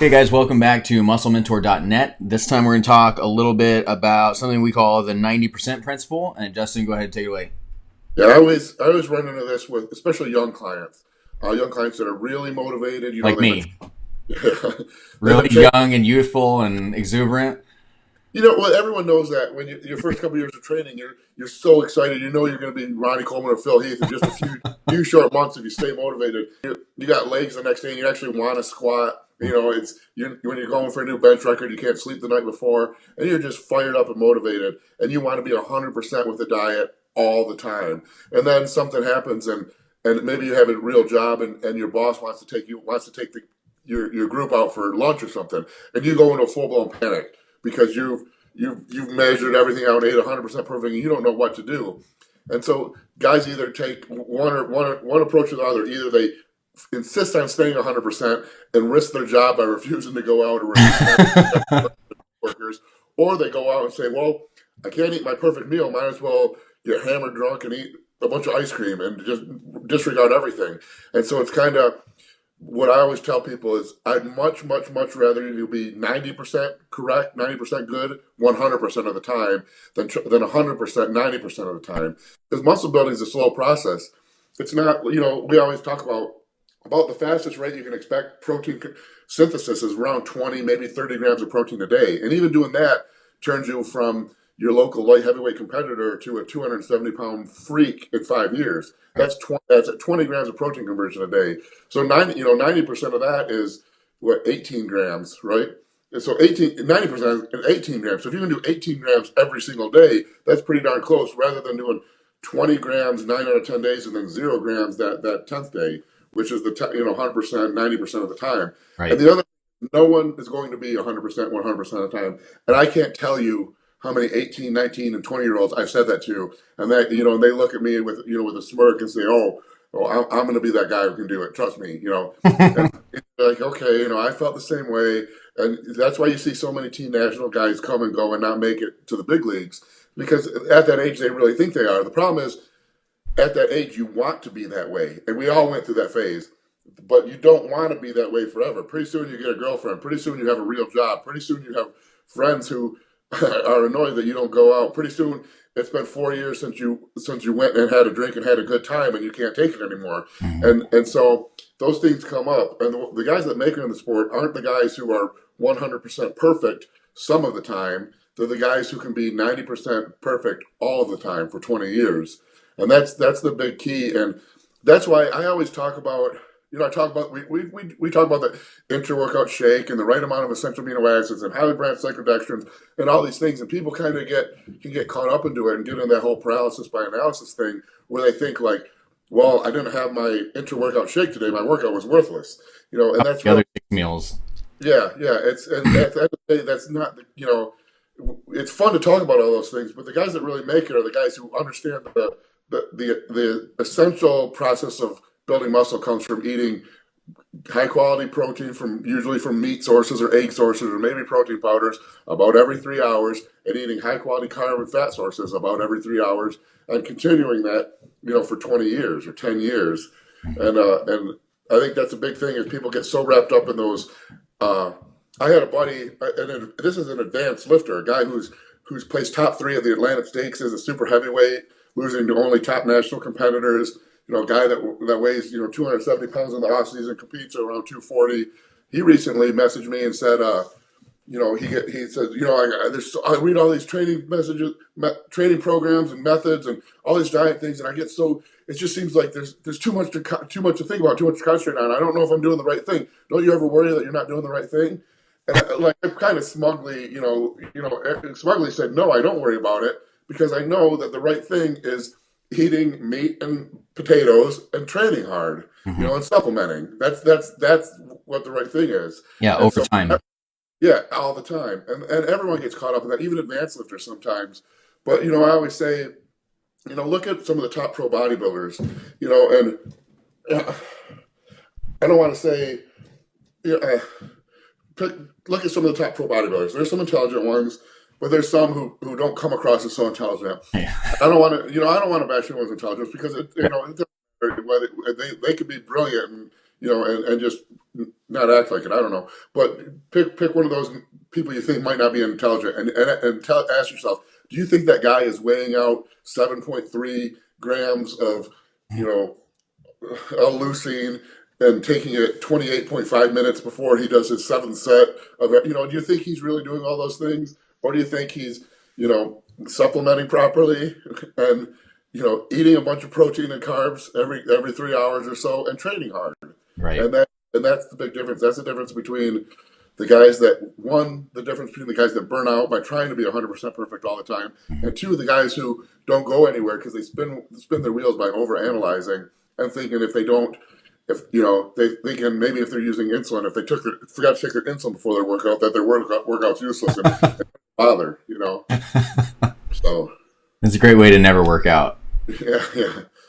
Hey guys, welcome back to MuscleMentor.net. This time we're going to talk a little bit about something we call the 90% principle. And Justin, go ahead and take it away. Yeah, I always run into this with especially young clients that are really motivated. Like They've been me, they've been really training. young and youthful and exuberant. Well, everyone knows that when your first couple years of training, you're so excited. You know you're going to be Ronnie Coleman or Phil Heath in just a few short months if you stay motivated. You got legs the next day, and you actually want to squat. It's when you're going for a new bench record, you can't sleep the night before, and you're just fired up and motivated, and you want to be 100% with the diet all the time. And then something happens, and maybe you have a real job, and your boss wants to take your group out for lunch or something, and you go into a full blown panic because you've measured everything out, ate 100% perfect, and you don't know what to do. And so guys either take one approach or the other. Either they insist on staying 100% and risk their job by refusing to go out or refusing to workers, or they go out and say, "Well, I can't eat my perfect meal. Might as well get hammered drunk and eat a bunch of ice cream and just disregard everything." And so it's kind of what I always tell people is I'd much, much, much rather you be 90% correct, 90% good, 100% of the time than 100%, 90% of the time. Because muscle building is a slow process. It's not, we always talk about the fastest rate you can expect protein synthesis is around 20, maybe 30 grams of protein a day. And even doing that turns you from your local light heavyweight competitor to a 270-pound freak in 5 years. That's at 20 grams of protein conversion a day. So 90% of that is what, 18 grams, right? And so 90% is 18 grams. So if you can do 18 grams every single day, that's pretty darn close rather than doing 20 grams 9 out of 10 days and then 0 grams that 10th day, which is 100%, 90% of the time. And Right. the other, no one is going to be 100%, 100% of the time. And I can't tell you how many 18, 19, and 20-year-olds I've said that to, and and they look at me with a smirk and say, "Oh, I'm going to be that guy who can do it. Trust me." And it's like, okay, I felt the same way, and that's why you see so many teen national guys come and go and not make it to the big leagues because at that age they really think they are. The problem is at that age you want to be that way, and we all went through that phase. But you don't want to be that way forever. Pretty soon you get a girlfriend. Pretty soon you have a real job. Pretty soon you have friends who are annoyed that you don't go out. Pretty soon it's been 4 years since you went and had a drink and had a good time, and you can't take it anymore. Mhm. And so those things come up, and the guys that make it in the sport aren't the guys who are 100% perfect some of the time. They're the guys who can be 90% perfect all the time for 20 years, and that's the big key. And that's why I always talk about. I talk about we talk about the intra-workout shake and the right amount of essential amino acids and highly branched cyclodextrins and all these things, and people kind of can get caught up into it and get in that whole paralysis by analysis thing where they think like, well, I didn't have my intra-workout shake today, my workout was worthless, and that's The real. other 6 meals. Yeah. It's and at the end of the day, that's not. It's fun to talk about all those things, but the guys that really make it are the guys who understand the essential process of building muscle comes from eating high quality protein from usually from meat sources or egg sources or maybe protein powders about every 3 hours, and eating high quality carb and fat sources about every 3 hours, and continuing that for 20 years or 10 years. And I think that's a big thing is people get so wrapped up in those. uh, I had a buddy, and this is an advanced lifter, a guy who's placed top three at the Atlantic Stakes as a super heavyweight, losing to only top national competitors. A guy that weighs 270 pounds in the off season, competes around 240. He recently messaged me and said, he says, I read all these training messages, training programs and methods and all these diet things, and I get so it just seems like there's too much to think about, too much to concentrate on. I don't know if I'm doing the right thing. Don't you ever worry that you're not doing the right thing? And I kind of smugly, smugly said, no, I don't worry about it because I know that the right thing is eating meat and potatoes and training hard, Mhm. and supplementing. That's what the right thing is. Yeah, And over so, time. yeah, all the time, and everyone gets caught up in that, even advanced lifters sometimes. But I always say, look at some of the top pro bodybuilders, and uh, I don't want to say, you know, pick, look at some of the top pro bodybuilders. There's some intelligent ones, but there's some who don't come across as so intelligent. Yeah. I don't want to bash anyone's intelligence because it doesn't matter whether they could be brilliant and and just not act like it. I don't know, but pick one of those people you think might not be intelligent, and ask yourself, do you think that guy is weighing out 7.3 grams of, you know, leucine and taking it 28.5 minutes before he does his seventh set of, do you think he's really doing all those things, or do you think he's, supplementing properly and, eating a bunch of protein and carbs every 3 hours or so and training hard? Right. And that's the big difference. That's the difference between the guys that, one, the difference between the guys that burn out by trying to be 100% perfect all the time, and two, the guys who don't go anywhere because they spin their wheels by overanalyzing and thinking they can, maybe if they're using insulin, if they forgot to take their insulin before their workout, that their workout's useless and bother. So it's a great way to never work out. yeah.